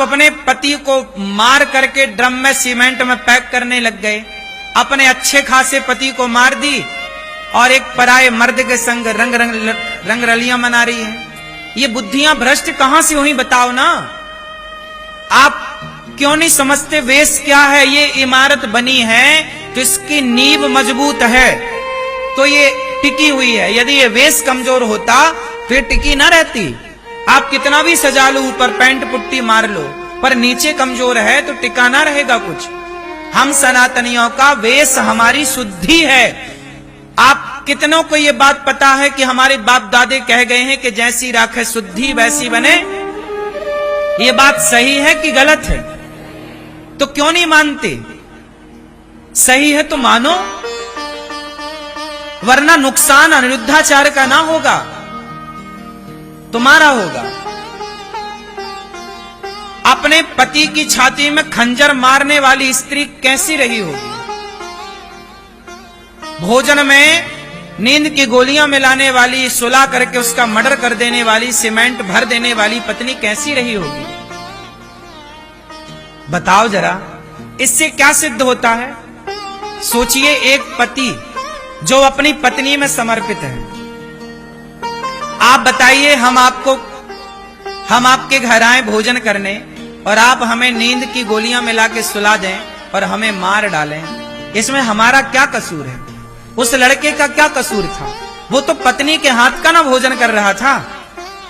आप अपने पति को मार करके ड्रम में सीमेंट में पैक करने लग गए, अपने अच्छे खासे पति को मार दी और एक पराये मर्द के संग रंग रलियां मना रही है। ये बुद्धियां भ्रष्ट कहां से हुई बताओ ना। आप क्यों नहीं समझते वेश क्या है? ये इमारत बनी है तो इसकी नींव मजबूत है तो ये टिकी हुई है। यदि ये वेश कमजोर होता फिर टिकी ना रहती। आप कितना भी सजा लो, ऊपर पैंट पुट्टी मार लो, पर नीचे कमजोर है तो टिका ना रहेगा कुछ। हम सनातनियों का वेश हमारी शुद्धि है। आप कितनों को ये बात पता है कि हमारे बाप दादे कह गए हैं कि जैसी राखे शुद्धि वैसी बने? ये बात सही है कि गलत है? तो क्यों नहीं मानते? सही है तो मानो, वरना नुकसान अनिरुद्धाचार्य का ना होगा, तुम्हारा होगा। अपने पति की छाती में खंजर मारने वाली स्त्री कैसी रही होगी? भोजन में नींद की गोलियां मिलाने वाली, सुला करके उसका मर्डर कर देने वाली, सीमेंट भर देने वाली पत्नी कैसी रही होगी? बताओ जरा, इससे क्या सिद्ध होता है? सोचिए, एक पति जो अपनी पत्नी में समर्पित है। आप बताइए, हम आपके घर आए भोजन करने और आप हमें नींद की गोलियां मिला के सुला दें और हमें मार डालें, इसमें हमारा क्या कसूर है? उस लड़के का क्या कसूर था? वो तो पत्नी के हाथ का ना भोजन कर रहा था।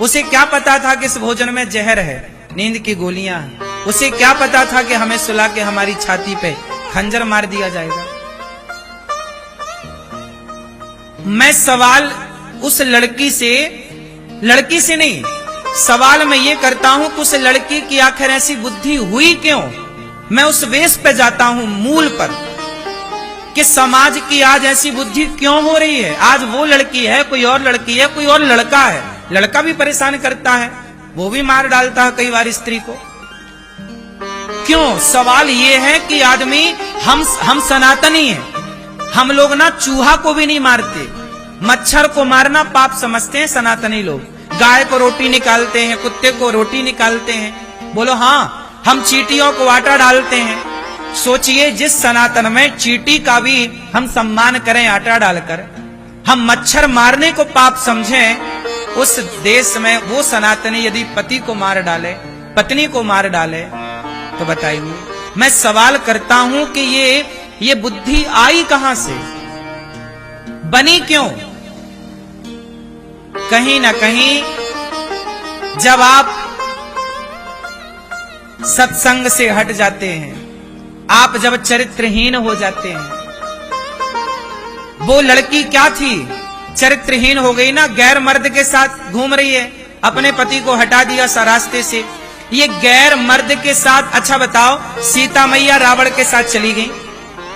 उसे क्या पता था कि इस भोजन में जहर है, नींद की गोलियां हैं? उसे क्या पता था कि हमें सुला के हमारी छाती पे खंजर मार दिया जाएगा? मैं सवाल उस लड़की से नहीं, सवाल मैं ये करता हूं कि उस लड़की की आखिर ऐसी बुद्धि हुई क्यों? मैं उस वेश पे जाता हूं, मूल पर, कि समाज की आज ऐसी बुद्धि क्यों हो रही है। आज वो लड़की है, कोई और लड़की है, कोई और लड़का है, लड़का भी परेशान करता है, वो भी मार डालता है कई बार स्त्री को। क्यों? सवाल ये है कि आदमी, हम सनातनी हैं, हम लोग ना चूहा को भी नहीं मारते, मच्छर को मारना पाप समझते हैं सनातनी लोग। गाय को रोटी निकालते हैं, कुत्ते को रोटी निकालते हैं। बोलो हाँ, हम चींटियों को आटा डालते हैं। सोचिए, जिस सनातन में चींटी का भी हम सम्मान करें आटा डालकर, हम मच्छर मारने को पाप समझें, उस देश में वो सनातनी यदि पति को मार डाले, पत्नी को मार डाले, तो बताइए। मैं सवाल करता हूं कि ये बुद्धि आई कहां से, बनी क्यों? कहीं ना कहीं जब आप सत्संग से हट जाते हैं, आप जब चरित्रहीन हो जाते हैं। वो लड़की क्या थी? चरित्रहीन हो गई ना, गैर मर्द के साथ घूम रही है, अपने पति को हटा दिया रास्ते से। ये गैर मर्द के साथ, अच्छा बताओ, सीता मैया रावण के साथ चली गई,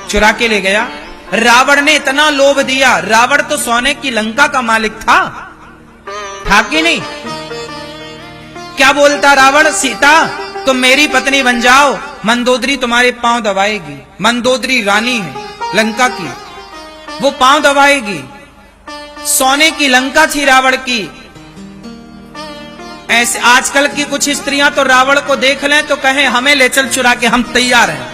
चुरा के ले गया। रावण ने इतना लोभ दिया, रावण तो सोने की लंका का मालिक था कि नहीं? क्या बोलता रावण? सीता तुम मेरी पत्नी बन जाओ, मंदोदरी तुम्हारे पांव दबाएगी। मंदोदरी रानी है लंका की, वो पांव दबाएगी। सोने की लंका थी रावण की। ऐसे आजकल की कुछ स्त्रियां तो रावण को देख लें तो कहें हमें ले चल चुरा के, हम तैयार हैं।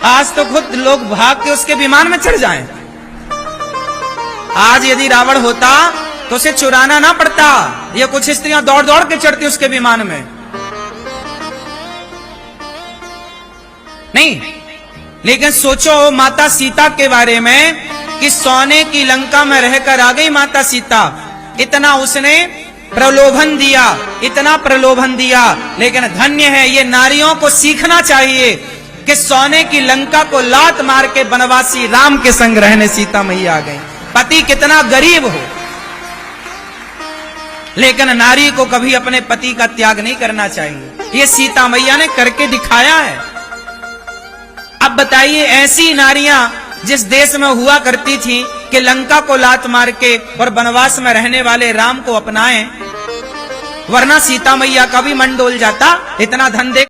आज तो खुद लोग भाग के उसके विमान में चढ़ जाएं। आज यदि रावण होता तो उसे चुराना ना पड़ता, ये कुछ स्त्रियां दौड़ दौड़ के चढ़ती उसके विमान में। नहीं, लेकिन सोचो माता सीता के बारे में कि सोने की लंका में रहकर आ गई माता सीता। इतना उसने प्रलोभन दिया, इतना प्रलोभन दिया, लेकिन धन्य है, ये नारियों को सीखना चाहिए कि सोने की लंका को लात मार के वनवासी राम के संग रहने सीता मैया आ गई। पति कितना गरीब हो, लेकिन नारी को कभी अपने पति का त्याग नहीं करना चाहिए। ये सीता मैया ने करके दिखाया है। अब बताइए, ऐसी नारियां जिस देश में हुआ करती थी कि लंका को लात मार के और वनवास में रहने वाले राम को अपनाएं, वरना सीता मैया का भी मन डोल जाता। इतना धन दे